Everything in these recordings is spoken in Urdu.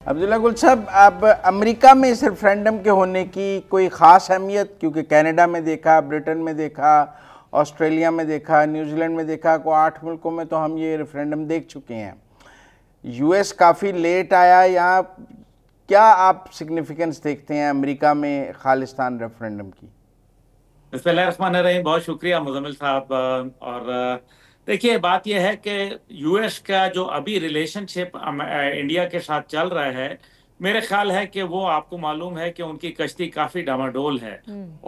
عبداللہ گل صاحب، اب امریکہ میں اس ریفرینڈم کے ہونے کی کوئی خاص اہمیت، کیونکہ کینیڈا میں دیکھا، برٹن میں دیکھا، آسٹریلیا میں دیکھا، نیوزی لینڈ میں دیکھا، کو 8 ملکوں میں تو ہم یہ ریفرینڈم دیکھ چکے ہیں۔ یو ایس کافی لیٹ آیا، یہاں کیا آپ سگنیفیکنس دیکھتے ہیں امریکہ میں خالصتان ریفرینڈم کی؟ بسم اللہ الرحمن الرحیم، بہت شکریہ مزمل صاحب۔ اور دیکھیے، بات یہ ہے کہ یو ایس کا جو ابھی ریلیشن شپ انڈیا کے ساتھ چل رہا ہے، میرے خیال ہے کہ وہ آپ کو معلوم ہے کہ ان کی کشتی کافی ڈاماڈول ہے،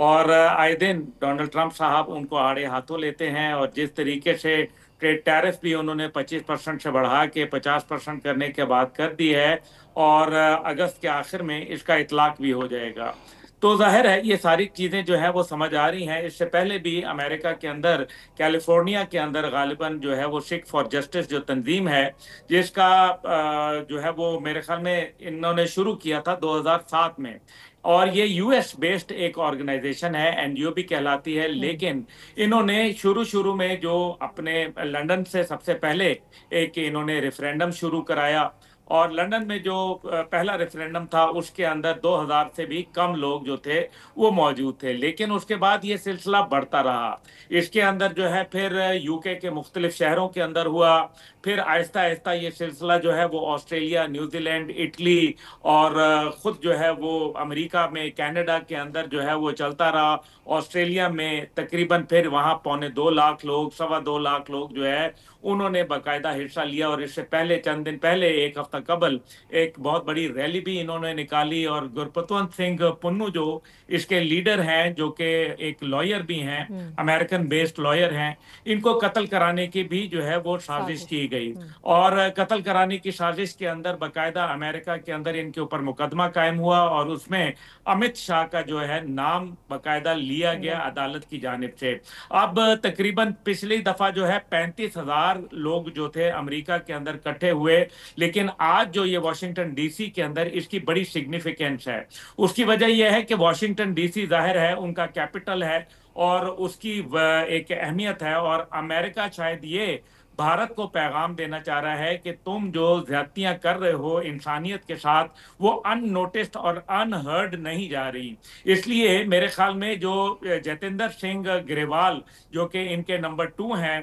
اور آئے دن ڈونلڈ ٹرمپ صاحب ان کو آڑے ہاتھوں لیتے ہیں، اور جس طریقے سے ٹریڈ ٹیرف بھی انہوں نے 25% سے بڑھا کے 50% کرنے کے بعد کر دی ہے، اور اگست کے آخر میں اس کا اطلاق بھی ہو جائے گا۔ تو ظاہر ہے یہ ساری چیزیں جو ہے وہ سمجھ آ رہی ہیں۔ اس سے پہلے بھی امریکہ کے اندر، کیلیفورنیا کے اندر غالباً جو ہے وہ سکھ فار جسٹس جو تنظیم ہے، جس کا جو ہے وہ میرے خیال میں انہوں نے شروع کیا تھا 2007 میں، اور یہ یو ایس بیسڈ ایک آرگنائزیشن ہے، NGO بھی کہلاتی ہے، لیکن انہوں نے شروع میں جو اپنے لندن سے سب سے پہلے ایک انہوں نے ریفرینڈم شروع کرایا، اور لندن میں جو پہلا ریفرینڈم تھا اس کے اندر 2000 سے بھی کم لوگ جو تھے وہ موجود تھے، لیکن اس کے بعد یہ سلسلہ بڑھتا رہا۔ اس کے اندر جو ہے پھر UK کے مختلف شہروں کے اندر ہوا، پھر آہستہ آہستہ یہ سلسلہ جو ہے وہ آسٹریلیا، نیوزی لینڈ، اٹلی، اور خود جو ہے وہ امریکہ میں، کینیڈا کے اندر جو ہے وہ چلتا رہا۔ آسٹریلیا میں تقریباً پھر وہاں 2.25 لاکھ لوگ، 2.25 لاکھ لوگ جو ہے انہوں نے باقاعدہ حصہ لیا، اور اس سے پہلے چند دن پہلے، ایک ہفتہ قبل، ایک بہت بڑی ریلی بھی انہوں نے نکالی، اور گرپتونت سنگھ پنو جو اس کے لیڈر ہیں، جو کہ ایک لائر بھی ہیں، امریکن بیسڈ لائر ہیں، ان کو قتل کرانے کی بھی جو ہے وہ سازش کی گئی، اور قتل کرانے کی سازش کے اندر باقاعدہ امریکہ کے اندر ان کے اوپر مقدمہ قائم ہوا، اور اس میں امت شاہ کا جو ہے نام باقاعدہ لیا گیا عدالت کی جانب سے۔ اب تقریباً پچھلی دفعہ جو ہے 35,000 لوگ جو تھے امریکہ کے اندر اکٹھے ہوئے، لیکن آج جو یہ واشنگٹن ڈی سی کے اندر اس کی بڑی سگنیفیکینس ہے۔ اس کی وجہ یہ ہے کہ واشنگٹن ڈی سی ظاہر ہے ان کا کیپٹل ہے، اور اس کی ایک اہمیت ہے، اور امریکہ شاید یہ بھارت کو پیغام دینا چاہ رہا ہے کہ تم جو زیادتیاں کر رہے ہو انسانیت کے ساتھ، وہ ان نوٹسڈ اور ان ہرڈ نہیں جا رہی۔ اس لیے میرے خیال میں جو جتیندر سنگھ گریوال، جو کہ ان کے نمبر 2 ہیں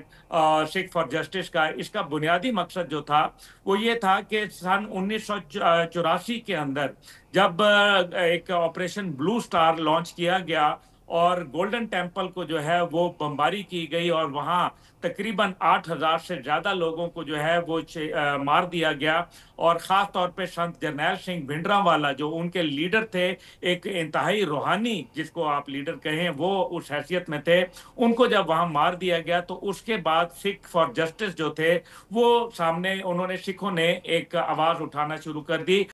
سکھ فار جسٹس کا، اس کا بنیادی مقصد جو تھا وہ یہ تھا کہ سن 1984 کے اندر جب ایک آپریشن بلو سٹار لانچ کیا گیا، اور گولڈن ٹیمپل کو جو ہے وہ بمباری کی گئی، اور وہاں تقریباً 8,000 سے زیادہ لوگوں کو جو ہے وہ مار دیا گیا، اور خاص طور پہ سنت جرنیل سنگھ بھنڈرانوالا جو ان کے لیڈر تھے، ایک انتہائی روحانی جس کو آپ لیڈر کہیں، وہ اس حیثیت میں تھے، ان کو جب وہاں مار دیا گیا، تو اس کے بعد سکھ فار جسٹس جو تھے وہ سامنے، انہوں نے سکھوں نے ایک آواز اٹھانا شروع کر دی۔